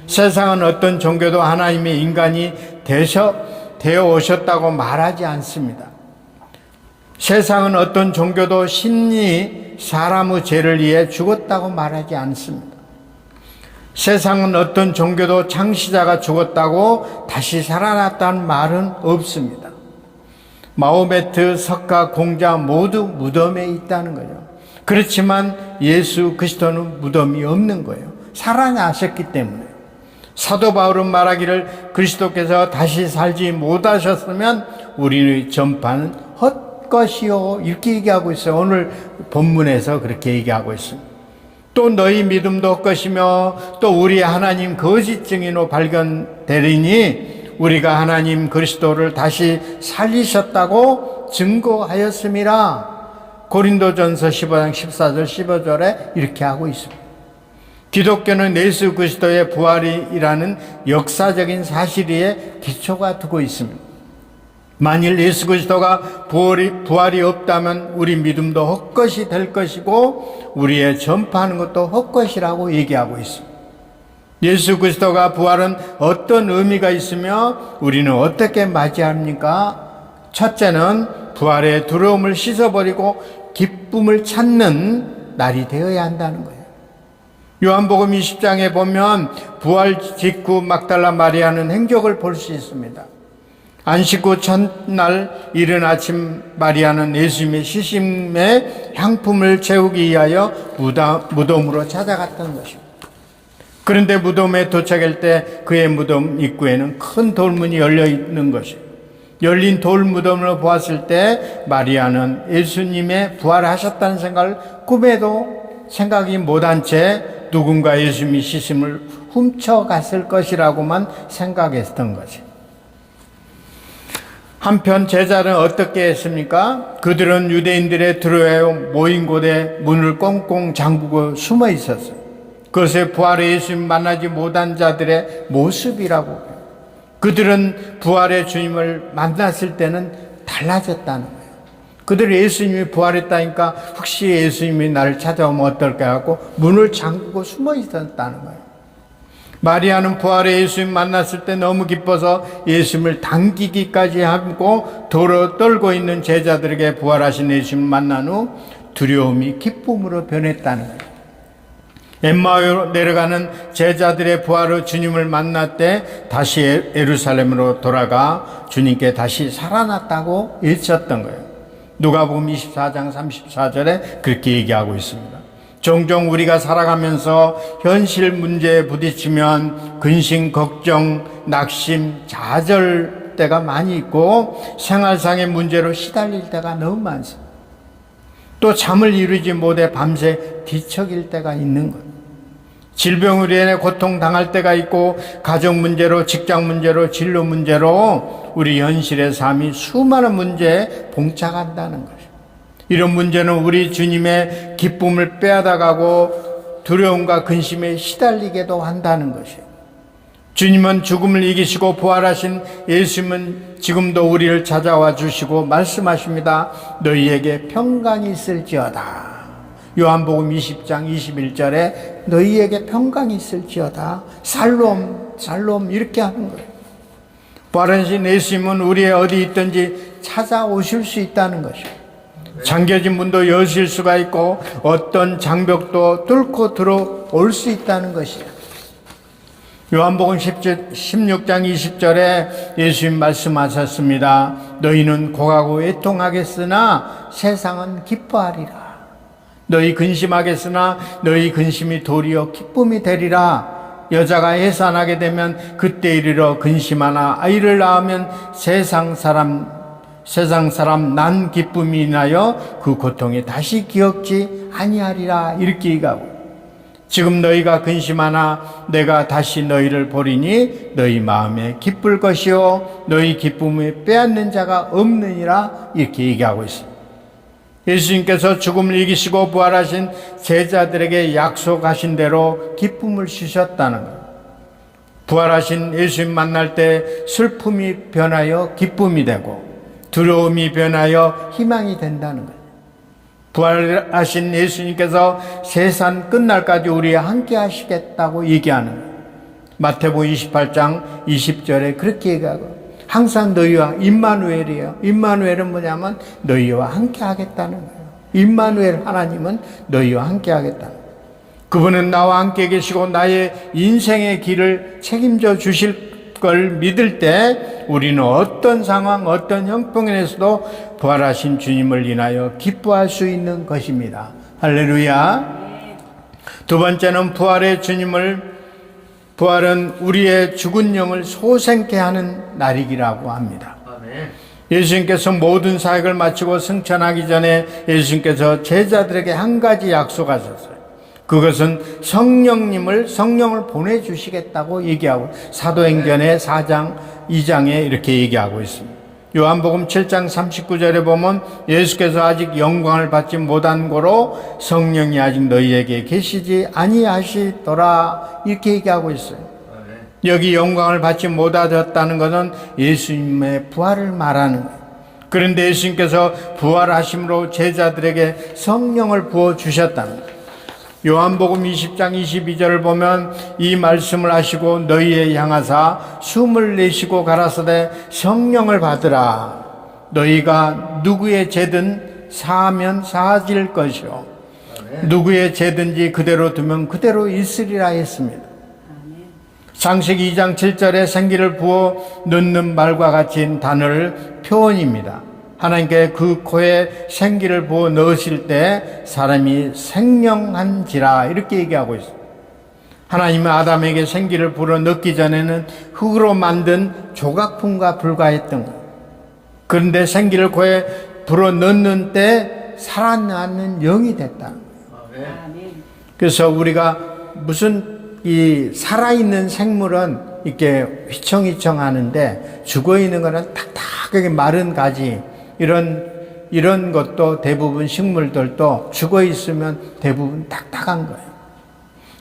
세상은 어떤 종교도 하나님의 인간이 되어 오셨다고 말하지 않습니다. 세상은 어떤 종교도 신이 사람의 죄를 위해 죽었다고 말하지 않습니다. 세상은 어떤 종교도 창시자가 죽었다고 다시 살아났다는 말은 없습니다. 마호메트, 석가, 공자 모두 무덤에 있다는 거죠. 그렇지만 예수 그리스도는 무덤이 없는 거예요. 살아나셨기 때문에. 사도 바울은 말하기를 그리스도께서 다시 살지 못하셨으면 우리의 전파는 헛것이요, 이렇게 얘기하고 있어요. 오늘 본문에서 그렇게 얘기하고 있습니다. 또 너희 믿음도 헛것이며 또 우리 하나님 거짓 증인으로 발견되리니 우리가 하나님 그리스도를 다시 살리셨다고 증거하였음이라. 고린도전서 15장 14절 15절에 이렇게 하고 있습니다. 기독교는 예수 그리스도의 부활이라는 역사적인 사실 위에 기초가 두고 있습니다. 만일 예수 그리스도가 부활이 없다면 우리 믿음도 헛것이 될 것이고 우리의 전파하는 것도 헛것이라고 얘기하고 있습니다. 예수 그리스도가 부활은 어떤 의미가 있으며 우리는 어떻게 맞이합니까? 첫째는 부활의 두려움을 씻어버리고 기쁨을 찾는 날이 되어야 한다는 거예요. 요한복음 20장에 보면 부활 직후 막달라 마리아는 행적을 볼 수 있습니다. 안식 후 첫날 이른 아침 마리아는 예수님의 시신에 향품을 채우기 위하여 무덤으로 찾아갔던 것입니다. 그런데 무덤에 도착할 때 그의 무덤 입구에는 큰 돌문이 열려 있는 것이에요. 열린 돌 무덤을 보았을 때 마리아는 예수님의 부활하셨다는 생각을 꿈에도 생각이 못한 채 누군가 예수님의 시신을 훔쳐갔을 것이라고만 생각했던 것이에요. 한편 제자는 어떻게 했습니까? 그들은 유대인들의 들어와요 모인 곳에 문을 꽁꽁 잠그고 숨어 있었어요. 그것에 부활의 예수님 만나지 못한 자들의 모습이라고 해요. 그들은 부활의 주님을 만났을 때는 달라졌다는 거예요. 그들은 예수님이 부활했다니까 혹시 예수님이 나를 찾아오면 어떨까 하고 문을 잠그고 숨어 있었다는 거예요. 마리아는 부활의 예수님 만났을 때 너무 기뻐서 예수님을 당기기까지 하고 돌을 떨고 있는 제자들에게 부활하신 예수님을 만난 후 두려움이 기쁨으로 변했다는 거예요. 엠마오로 내려가는 제자들의 부활의 주님을 만날 때 다시 예루살렘으로 돌아가 주님께 다시 살아났다고 외쳤던 거예요. 누가복음 24장 34절에 그렇게 얘기하고 있습니다. 종종 우리가 살아가면서 현실 문제에 부딪히면 근심, 걱정, 낙심, 좌절 때가 많이 있고 생활상의 문제로 시달릴 때가 너무 많습니다. 또 잠을 이루지 못해 밤새 뒤척일 때가 있는 것. 질병으로 인해 고통당할 때가 있고 가정 문제로, 직장 문제로, 진로 문제로 우리 현실의 삶이 수많은 문제에 봉착한다는 것입니다. 이런 문제는 우리 주님의 기쁨을 빼앗아가고 두려움과 근심에 시달리게도 한다는 것이에요. 주님은 죽음을 이기시고 부활하신 예수님은 지금도 우리를 찾아와 주시고 말씀하십니다. 너희에게 평강이 있을지어다. 요한복음 20장 21절에 너희에게 평강이 있을지어다. 살롬 살롬 이렇게 하는 거예요. 부활하신 예수님은 우리의 어디 있든지 찾아오실 수 있다는 것이에요. 잠겨진 문도 여실 수가 있고 어떤 장벽도 뚫고 들어올 수 있다는 것이에요. 요한복음 16장 20절에 예수님 말씀하셨습니다. 너희는 고하고 애통하겠으나 세상은 기뻐하리라. 너희 근심하겠으나 너희 근심이 도리어 기쁨이 되리라. 여자가 해산하게 되면 그때 이르러 근심하나 아이를 낳으면 세상 사람 난 기쁨이 인하여 그 고통에 다시 기억지 아니하리라. 이렇게 얘기하고 지금 너희가 근심하나 내가 다시 너희를 보리니 너희 마음에 기쁠 것이요 너희 기쁨을 빼앗는 자가 없느니라. 이렇게 얘기하고 있습니다. 예수님께서 죽음을 이기시고 부활하신 제자들에게 약속하신 대로 기쁨을 주셨다는 것. 부활하신 예수님 만날 때 슬픔이 변하여 기쁨이 되고 두려움이 변하여 희망이 된다는 것. 부활하신 예수님께서 세상 끝날까지 우리와 함께 하시겠다고 얘기하는 것. 마태복음 28장 20절에 그렇게 얘기하고 항상 너희와 임마누엘이에요. 임마누엘은 뭐냐면 너희와 함께 하겠다는 거예요. 임마누엘 하나님은 너희와 함께 하겠다는 거예요. 그분은 나와 함께 계시고 나의 인생의 길을 책임져 주실 걸 믿을 때 우리는 어떤 상황, 어떤 형편에서도 부활하신 주님을 인하여 기뻐할 수 있는 것입니다. 할렐루야. 두 번째는 부활은 우리의 죽은 영을 소생케 하는 날이기라고 합니다. 아멘. 예수님께서 모든 사역을 마치고 승천하기 전에 예수님께서 제자들에게 한 가지 약속하셨어요. 그것은 성령을 보내주시겠다고 얘기하고 사도행전의 4장 2장에 이렇게 얘기하고 있습니다. 요한복음 7장 39절에 보면 예수께서 아직 영광을 받지 못한 고로 성령이 아직 너희에게 계시지 아니하시더라 이렇게 얘기하고 있어요. 여기 영광을 받지 못하셨다는 것은 예수님의 부활을 말하는 거예요. 그런데 예수님께서 부활하심으로 제자들에게 성령을 부어주셨다는 거예요. 요한복음 20장 22절을 보면 이 말씀을 하시고 너희에 향하사 숨을 내쉬고 가라사대 성령을 받으라. 너희가 누구의 죄든 사하면 사하질 것이요 누구의 죄든지 그대로 두면 그대로 있으리라 했습니다. 창세기 2장 7절에 생기를 부어 넣는 말과 같은 단어를 표현입니다. 하나님께 그 코에 생기를 부어 넣으실 때 사람이 생명한지라 이렇게 얘기하고 있습니다. 하나님은 아담에게 생기를 불어 넣기 전에는 흙으로 만든 조각품과 불과했던 거예요. 그런데 생기를 코에 불어 넣는 때 살아나는 영이 됐다. 그래서 우리가 무슨 이 살아있는 생물은 이렇게 휘청휘청 하는데 죽어있는 거는 탁탁하게 마른 가지 이런 것도 대부분 식물들도 죽어 있으면 대부분 딱딱한 거예요.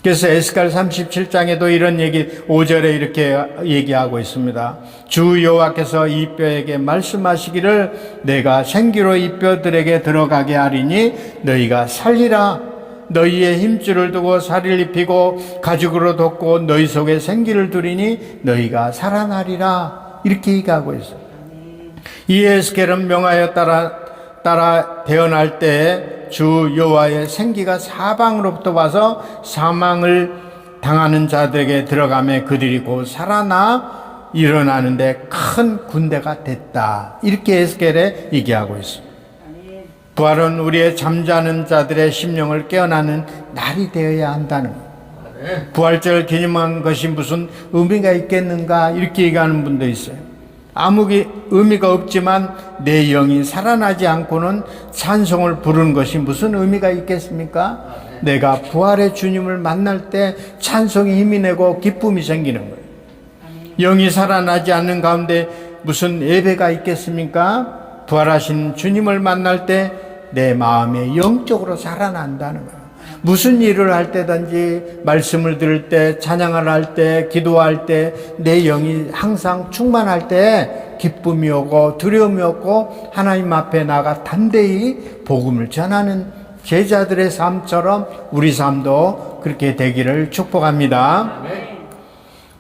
그래서 에스겔 37장에도 이런 얘기 5절에 이렇게 얘기하고 있습니다. 주 여호와께서 이 뼈에게 말씀하시기를 내가 생기로 이 뼈들에게 들어가게 하리니 너희가 살리라. 너희의 힘줄을 두고 살을 입히고 가죽으로 덮고 너희 속에 생기를 두리니 너희가 살아나리라. 이렇게 얘기하고 있어요. 이 에스겔은 명하여 따라 태어날 때 주 여호와의 생기가 사방으로부터 와서 사망을 당하는 자들에게 들어가며 그들이 곧 살아나 일어나는데 큰 군대가 됐다. 이렇게 에스겔에 얘기하고 있습니다. 부활은 우리의 잠자는 자들의 심령을 깨어나는 날이 되어야 한다는 거예요. 부활절을 기념한 것이 무슨 의미가 있겠는가 이렇게 얘기하는 분도 있어요. 아무 의미가 없지만 내 영이 살아나지 않고는 찬송을 부르는 것이 무슨 의미가 있겠습니까? 내가 부활의 주님을 만날 때 찬송이 힘이 내고 기쁨이 생기는 거예요. 영이 살아나지 않는 가운데 무슨 예배가 있겠습니까? 부활하신 주님을 만날 때 내 마음에 영적으로 살아난다는 거예요. 무슨 일을 할 때든지 말씀을 들을 때 찬양을 할 때 기도할 때 내 영이 항상 충만할 때 기쁨이 오고 두려움이 없고 하나님 앞에 나가 담대히 복음을 전하는 제자들의 삶처럼 우리 삶도 그렇게 되기를 축복합니다.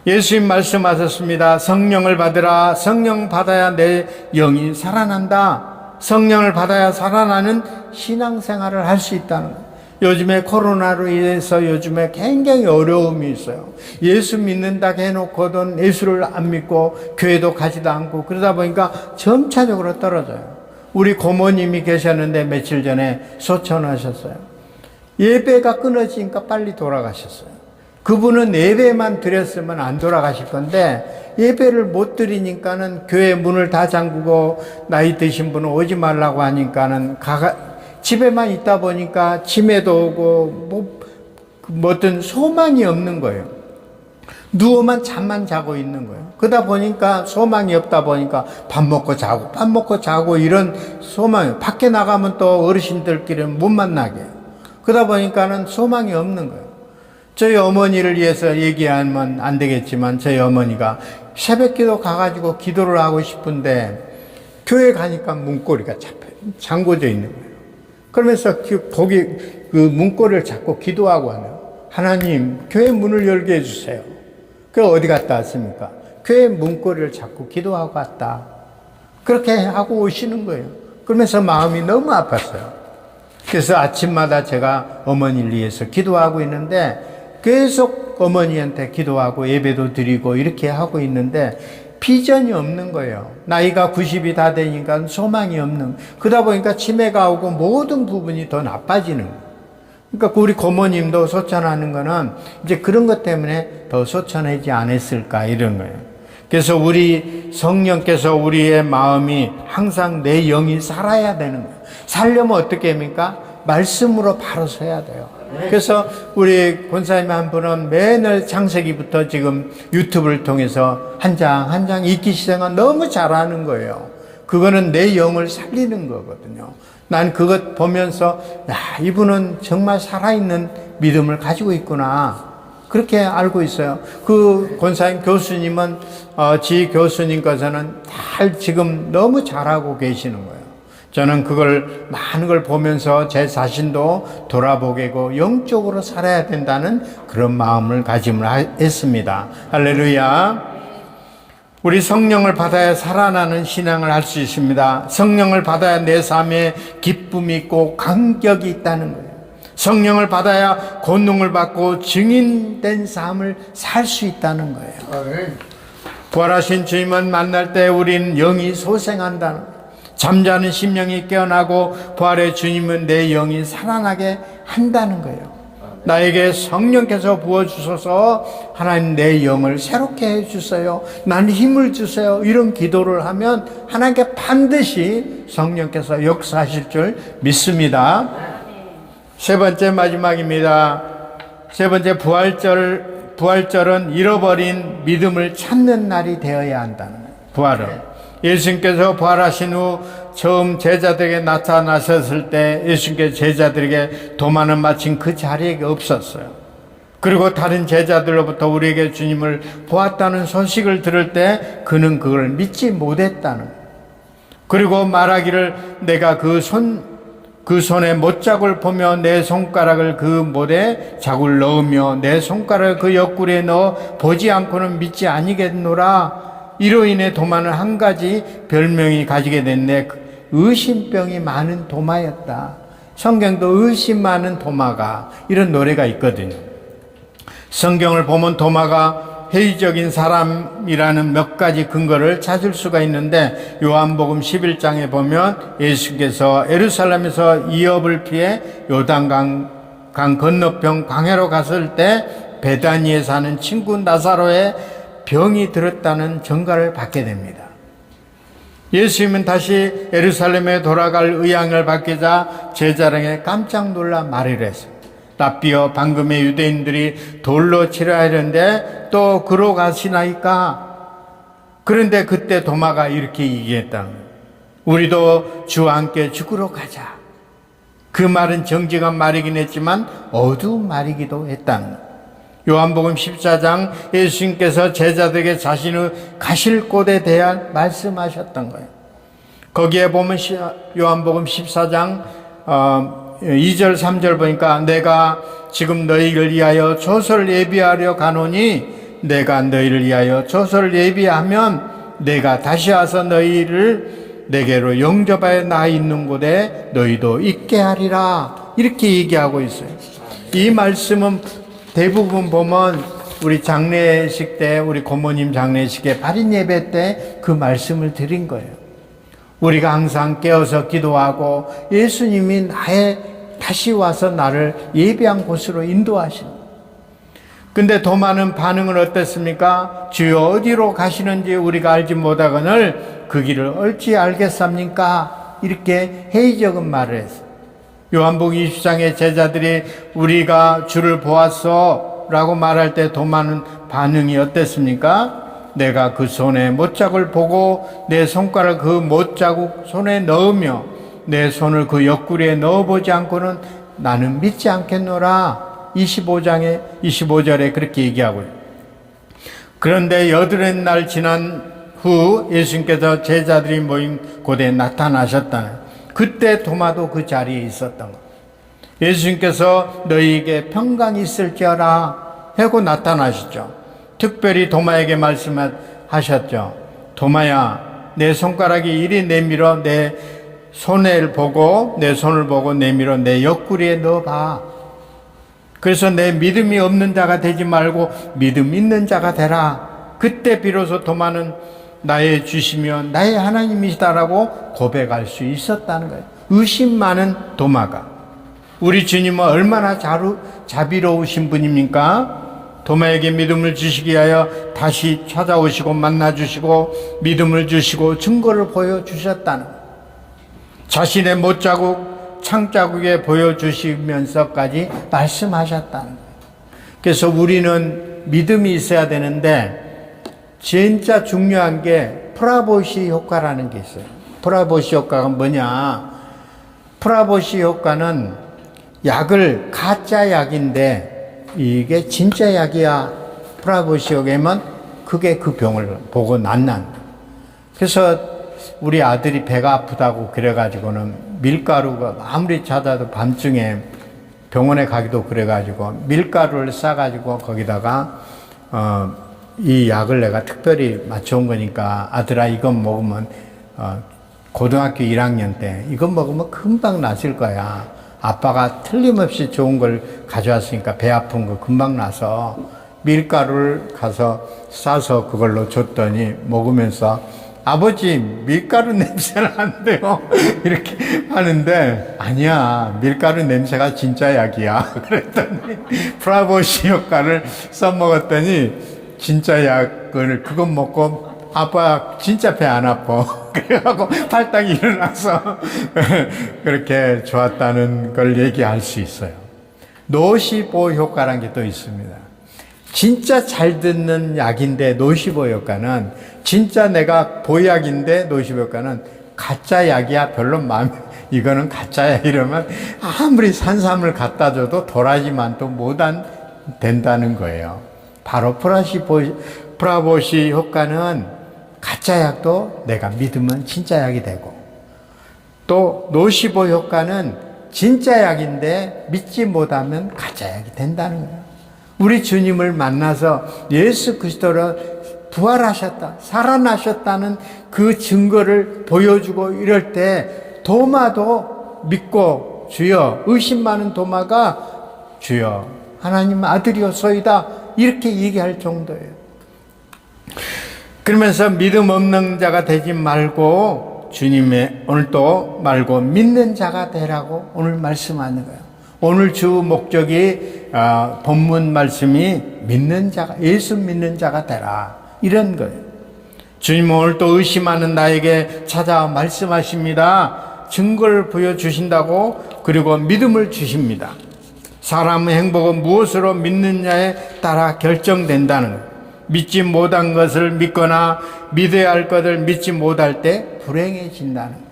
예수님 말씀하셨습니다. 성령을 받으라. 성령 받아야 내 영이 살아난다. 성령을 받아야 살아나는 신앙생활을 할 수 있다는 거예요. 요즘에 코로나로 인해서 요즘에 굉장히 어려움이 있어요. 예수 믿는다 해놓고도 예수를 안 믿고 교회도 가지도 않고 그러다 보니까 점차적으로 떨어져요. 우리 고모님이 계셨는데 며칠 전에 소천하셨어요. 예배가 끊어지니까 빨리 돌아가셨어요. 그분은 예배만 드렸으면 안 돌아가실 건데 예배를 못 드리니까는 교회 문을 다 잠그고 나이 드신 분은 오지 말라고 하니까는 집에만 있다 보니까 치매도 오고 어떤 소망이 없는 거예요. 누워만 잠만 자고 있는 거예요. 그러다 보니까 소망이 없다 보니까 밥 먹고 자고 이런 소망이 밖에 나가면 또 어르신들끼리는 못 만나게 해요. 그러다 보니까는 소망이 없는 거예요. 저희 어머니를 위해서 얘기하면 안 되겠지만 저희 어머니가 새벽기도 가가지고 기도를 하고 싶은데 교회 가니까 문고리가 잠궈져 있는 거예요. 그러면서 거기 그 문고리를 잡고 기도하고 하네요. 하나님, 교회 문을 열게 해주세요. 그 어디 갔다 왔습니까? 교회 문고리를 잡고 기도하고 왔다. 그렇게 하고 오시는 거예요. 그러면서 마음이 너무 아팠어요. 그래서 아침마다 제가 어머니를 위해서 기도하고 있는데 계속 어머니한테 기도하고 예배도 드리고 이렇게 하고 있는데 비전이 없는 거예요. 나이가 90이 다 되니까 소망이 없는. 그러다 보니까 치매가 오고 모든 부분이 더 나빠지는 거예요. 그러니까 우리 고모님도 소천하는 거는 이제 그런 것 때문에 더 소천하지 않았을까 이런 거예요. 그래서 우리 성령께서 우리의 마음이 항상 내 영이 살아야 되는 거예요. 살려면 어떻게 합니까? 말씀으로 바로 서야 돼요. 그래서 우리 권사님 한 분은 매날 창세기부터 지금 유튜브를 통해서 한 장 한 장 읽기 시작하면 너무 잘하는 거예요. 그거는 내 영을 살리는 거거든요. 난 그것 보면서 야, 이분은 정말 살아있는 믿음을 가지고 있구나. 그렇게 알고 있어요. 그 권사님 교수님은 지 교수님께서는 잘 지금 너무 잘하고 계시는 거예요. 저는 그걸 많은 걸 보면서 제 자신도 돌아보게고 영적으로 살아야 된다는 그런 마음을 가짐을 했습니다. 할렐루야. 우리 성령을 받아야 살아나는 신앙을 할 수 있습니다. 성령을 받아야 내 삶에 기쁨이 있고 감격이 있다는 거예요. 성령을 받아야 권능을 받고 증인된 삶을 살 수 있다는 거예요. 부활하신 주님은 만날 때 우린 영이 소생한다는 거예요. 잠자는 심령이 깨어나고 부활의 주님은 내 영이 살아나게 한다는 거예요. 나에게 성령께서 부어주셔서 하나님 내 영을 새롭게 해주세요. 난 힘을 주세요. 이런 기도를 하면 하나님께 반드시 성령께서 역사하실 줄 믿습니다. 세 번째 마지막입니다. 세 번째 부활절은 잃어버린 믿음을 찾는 날이 되어야 한다는 거예요. 부활은. 예수님께서 부활하신 후 처음 제자들에게 나타나셨을 때 예수님께서 제자들에게 도마는 마침 그 자리에 없었어요. 그리고 다른 제자들로부터 우리에게 주님을 보았다는 소식을 들을 때 그는 그걸 믿지 못했다는 거예요. 그리고 말하기를 내가 그 손에 못자국을 보며 내 손가락을 그 못에 자국을 넣으며 내 손가락을 그 옆구리에 넣어 보지 않고는 믿지 아니겠노라. 이로 인해 도마는 한 가지 별명이 가지게 됐네. 의심병이 많은 도마였다. 성경도 의심 많은 도마가 이런 노래가 있거든요. 성경을 보면 도마가 회의적인 사람이라는 몇 가지 근거를 찾을 수가 있는데 요한복음 11장에 보면 예수께서 예루살렘에서 이업을 피해 요단강 건너편 광야로 갔을 때 베다니에 사는 친구 나사로의 병이 들었다는 전가를 받게 됩니다. 예수님은 다시 예루살렘에 돌아갈 의향을 받기자 제자들에게 깜짝 놀라 말을 했습니다. 라삐어 방금의 유대인들이 돌로 치려 하려는데 또 그로 가시나이까? 그런데 그때 도마가 이렇게 얘기했다. 우리도 주와 함께 죽으러 가자. 그 말은 정직한 말이긴 했지만 어두운 말이기도 했다는 거예요. 요한복음 14장 예수님께서 제자들에게 자신의 가실 곳에 대한 말씀하셨던 거예요. 거기에 보면 요한복음 14장 2절 3절 보니까 내가 지금 너희를 위하여 조서를 예비하려 가노니 내가 너희를 위하여 조서를 예비하면 내가 다시 와서 너희를 내게로 영접하여 나 있는 곳에 너희도 있게 하리라. 이렇게 얘기하고 있어요. 이 말씀은 대부분 보면 우리 장례식 때 우리 고모님 장례식에 발인 예배 때 그 말씀을 드린 거예요. 우리가 항상 깨어서 기도하고 예수님이 다시 와서 나를 예비한 곳으로 인도하시는 거예요. 근데 도마는 반응은 어땠습니까? 주여 어디로 가시는지 우리가 알지 못하거늘 그 길을 어찌 알겠습니까? 이렇게 회의적인 말을 했어요. 요한복음 20장의 제자들이 우리가 주를 보았어 라고 말할 때 도마는 반응이 어땠습니까? 내가 그 손에 못자국을 보고 내 손가락을 그 못자국 손에 넣으며 내 손을 그 옆구리에 넣어보지 않고는 나는 믿지 않겠노라. 25절에 그렇게 얘기하고요. 그런데 여드렛 날 지난 후 예수님께서 제자들이 모인 곳에 나타나셨다는 그때 도마도 그 자리에 있었던 거예요. 예수님께서 너희에게 평강이 있을지어라 하고 나타나시죠. 특별히 도마에게 말씀하셨죠. 도마야, 내 손가락이 이리 내밀어 내 손을 보고 내밀어 내 옆구리에 넣어봐. 그래서 내 믿음이 없는 자가 되지 말고 믿음 있는 자가 되라. 그때 비로소 도마는 나의 주시며 나의 하나님이시다라고 고백할 수 있었다는 거예요. 의심 많은 도마가. 우리 주님은 얼마나 자비로우신 분입니까? 도마에게 믿음을 주시기 위하여 다시 찾아오시고 만나주시고 믿음을 주시고 증거를 보여주셨다는 거예요. 자신의 못자국, 창자국에 보여주시면서까지 말씀하셨다는 거예요. 그래서 우리는 믿음이 있어야 되는데 진짜 중요한 게 프라보시 효과라는 게 있어요. 프라보시 효과가 뭐냐? 프라보시 효과는 약을 가짜 약인데 이게 진짜 약이야. 프라보시 효과면 그게 그 병을 보고 낫는. 그래서 우리 아들이 배가 아프다고 그래가지고는 밀가루가 아무리 찾아도 밤중에 병원에 가기도 그래가지고 밀가루를 싸가지고 거기다가 이 약을 내가 특별히 맞춰온 거니까 아들아 이건 먹으면 고등학교 1학년 때 이건 먹으면 금방 나실 거야. 아빠가 틀림없이 좋은 걸 가져왔으니까 배 아픈 거 금방 나서 밀가루를 가서 싸서 그걸로 줬더니 먹으면서 아버지 밀가루 냄새는 안 돼요. 이렇게 하는데 아니야 밀가루 냄새가 진짜 약이야. 그랬더니 프라보시 효과를 써먹었더니 진짜 약을 그것 먹고 아빠 진짜 배 안 아파. 그래갖고 팔딱 일어나서 그렇게 좋았다는 걸 얘기할 수 있어요. 노시보 효과라는 게 또 있습니다. 진짜 잘 듣는 약인데 노시보 효과는 진짜 내가 보약인데 노시보 효과는 가짜 약이야. 별로 이거는 가짜야 이러면 아무리 산삼을 갖다 줘도 도라지만 또 못 된다는 거예요. 바로 프라보시 효과는 가짜 약도 내가 믿으면 진짜 약이 되고 또 노시보 효과는 진짜 약인데 믿지 못하면 가짜 약이 된다는 거예요. 우리 주님을 만나서 예수 그리스도로 부활하셨다, 살아나셨다는 그 증거를 보여주고 이럴 때 도마도 믿고 주여, 의심 많은 도마가 주여 하나님 아들이었소이다 이렇게 얘기할 정도예요. 그러면서 믿음 없는 자가 되지 말고 주님의 오늘도 말고 믿는 자가 되라고 오늘 말씀하는 거예요. 오늘 주 목적이 본문 말씀이 믿는 자가, 예수 믿는 자가 되라 이런 거예요. 주님은 오늘 또 의심하는 나에게 찾아와 말씀하십니다. 증거를 보여주신다고 그리고 믿음을 주십니다. 사람의 행복은 무엇으로 믿느냐에 따라 결정된다는 거예요. 믿지 못한 것을 믿거나 믿어야 할 것을 믿지 못할 때 불행해진다는 거예요.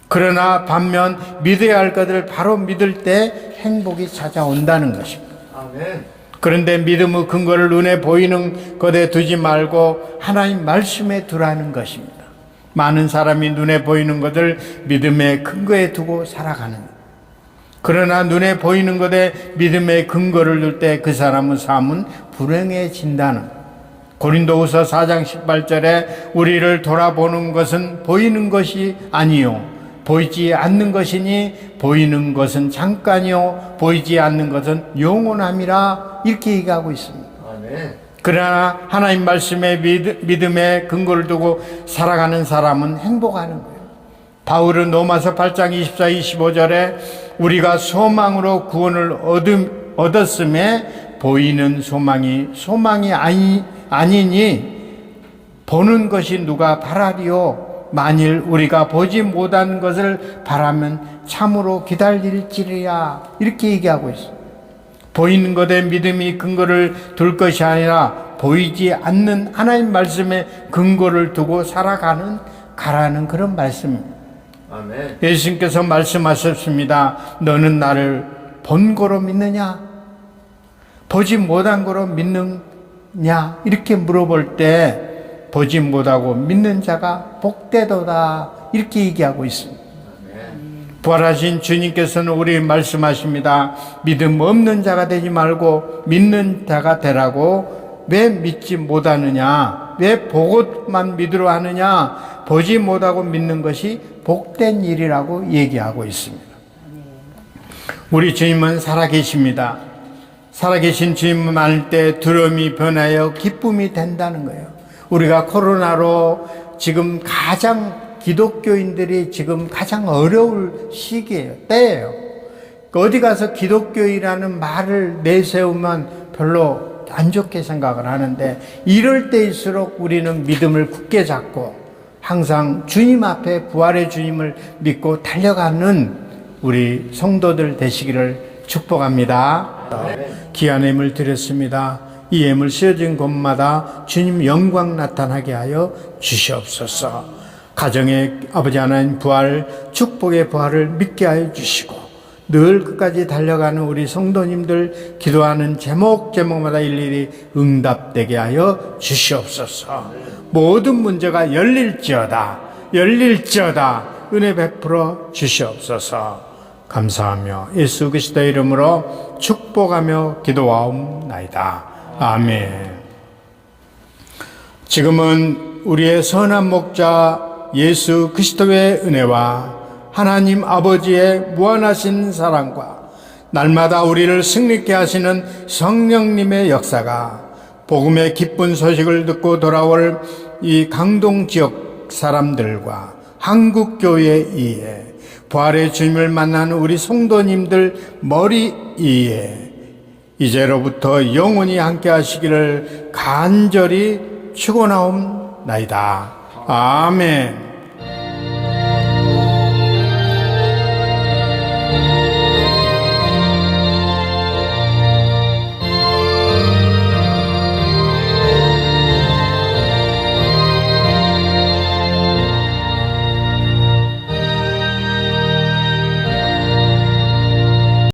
그러나 반면 믿어야 할 것을 바로 믿을 때 행복이 찾아온다는 것입니다. 아멘. 그런데 믿음의 근거를 눈에 보이는 것에 두지 말고 하나님 말씀에 두라는 것입니다. 많은 사람이 눈에 보이는 것을 믿음의 근거에 두고 살아가는 거예요. 그러나 눈에 보이는 것에 믿음의 근거를 둘 때 그 사람의 삶은 불행해진다는 거예요. 고린도후서 4장 18절에 우리를 돌아보는 것은 보이는 것이 아니요 보이지 않는 것이니 보이는 것은 잠깐이요 보이지 않는 것은 영원함이라 이렇게 얘기하고 있습니다. 아멘. 그러나 하나님 말씀에 믿음의 근거를 두고 살아가는 사람은 행복하는 거예요. 바울은 로마서 8장 24, 25절에 우리가 소망으로 구원을 얻었음에 보이는 소망이 아니니 보는 것이 누가 바라리요 만일 우리가 보지 못한 것을 바라면 참으로 기다릴지리야 이렇게 얘기하고 있어요. 보이는 것에 믿음이 근거를 둘 것이 아니라 보이지 않는 하나님 말씀에 근거를 두고 가라는 그런 말씀입니다. 아멘. 예수님께서 말씀하셨습니다. 너는 나를 본 거로 믿느냐? 보지 못한 거로 믿느냐? 이렇게 물어볼 때 보지 못하고 믿는 자가 복되도다 이렇게 얘기하고 있습니다. 부활하신 주님께서는 우리 말씀하십니다. 믿음 없는 자가 되지 말고 믿는 자가 되라고 왜 믿지 못하느냐? 왜 보고만 믿으려 하느냐? 보지 못하고 믿는 것이 복된 일이라고 얘기하고 있습니다. 우리 주님은 살아계십니다. 살아계신 주님 만날 때 두려움이 변하여 기쁨이 된다는 거예요. 우리가 코로나로 지금 기독교인들이 지금 가장 어려울 시기예요. 때예요. 어디 가서 기독교인이라는 말을 내세우면 별로 안 좋게 생각을 하는데, 이럴 때일수록 우리는 믿음을 굳게 잡고 항상 주님 앞에 부활의 주님을 믿고 달려가는 우리 성도들 되시기를 축복합니다. 귀한 예물 드렸습니다. 이 예물 씌어진 곳마다 주님 영광 나타나게 하여 주시옵소서. 가정의 아버지 하나님 부활, 축복의 부활을 믿게 하여 주시고, 늘 끝까지 달려가는 우리 성도님들 기도하는 제목마다 일일이 응답되게 하여 주시옵소서. 모든 문제가 열릴지어다 은혜 베풀어 주시옵소서. 감사하며 예수 그리스도의 이름으로 축복하며 기도하옵나이다. 아멘. 지금은 우리의 선한 목자 예수 그리스도의 은혜와 하나님 아버지의 무한하신 사랑과 날마다 우리를 승리케 하시는 성령님의 역사가 복음의 기쁜 소식을 듣고 돌아올 이 강동 지역 사람들과 한국교회 부활의 주님을 만나는 우리 성도님들 머리 위에 이제로부터 영원히 함께 하시기를 간절히 축원하옵나이다. 아멘.